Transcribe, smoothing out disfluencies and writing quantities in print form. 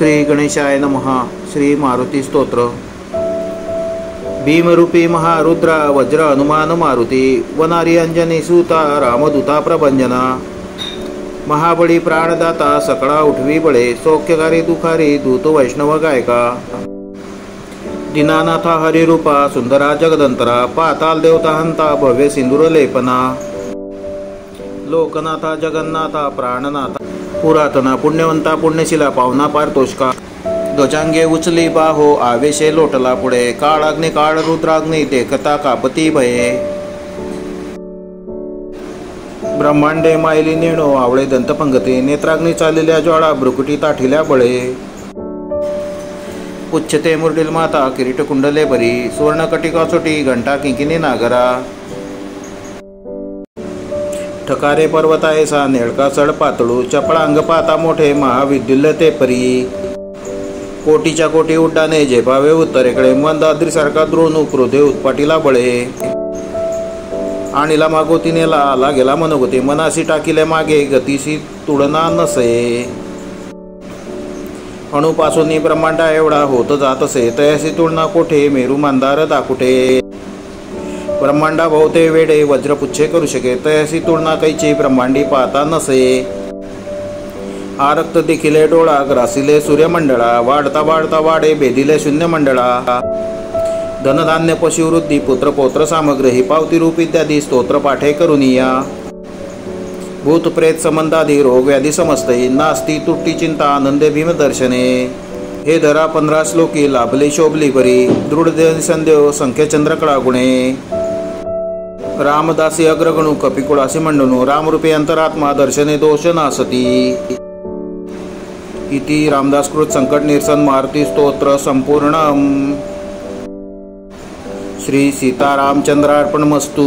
श्री गणेशाय नमः। श्री मारुती स्तोत्र। भीमरूपी महारुद्रा वज्र हनुमान मारुती, वनारी अंजनी सूता रामदूता प्रभंजना, महाबळी प्राणदाता सकळा उठवी बळे, सौख्यकारी दुखारी दूत वैष्णव गायका, दीनानाथा हरिरूपा सुंदरा जगदंतरा, पाताल देवता हंता भव्य सिंदूर लेपना, लोकनाथा जगन्नाथा प्राणनाथा, पुरातना पुण्यवंता पुण्यशिला पावना पारतोषका, ध्वजांगे उचली बाहो आवेशे लोटला पुढे, काळाग्नी काळ रुद्राग्नी देखता कापती भये, ब्रह्मांडे मायली नेणो आवळे दंतपंगती, नेत्राग्नी चाललेल्या ज्वाळा भ्रुकुटी ताठिल्या बळे, उच्चते मुरडील माता किरीट कुंडले बरी, सुवर्णकटिका चोटी घंटा किंकिनी नागरा, ठकारे पर्वतायसा नेळका चढ पातळू, चपळांग पाता मोठे महाविद्युल्य ते परी, कोटीच्या कोटी उड्डाणे झेपावे उत्तरेकडे, मंदाद्रीसारखा द्रोणू क्रोधे उत्पाटीला बळे, आणीला मागोती नेला आला गेला मनोगती, मनासी टाकिले मागे गतीसी तुडना नसे, अणुपासून ब्रह्मांडा एवढा होत जात असे, तयासी तुळना कोठे मेरू मंदार दाकुटे, ब्रह्मांडा भोवते वेडे वज्रपुच्छे करू शके, तयासी तुळना कैची ब्रह्मांडी पाहता नसे, आरक्त देखिले डोळा ग्रासिले सूर्यमंडळा, वाढता वाढता वाडे भेदिले शून्य मंडळा, धनधान्य पशुवृद्धी पुत्र पौत्र सामग्री ही पावती रूप इत्यादी स्तोत्र पाठे करुनिया, भूत प्रेत संबंधादी रोग व्याधी समजते, नास्ती तुट्टी चिंता आनंदे भीमदर्शने, हे धरा 15 श्लोकी लाभली शोभली बरी, दृढ संदेव संख्य चंद्रकळा गुणे, रामदासी अग्रगणू कपिकुळासी मंडनू, रामरूपी अंतरात्मा दर्शने दोष नासती। इति रामदासकृत संकट निरसन मारुती स्तोत्र संपूर्णम। श्री सीतारामचंद्रार्पणमस्तु।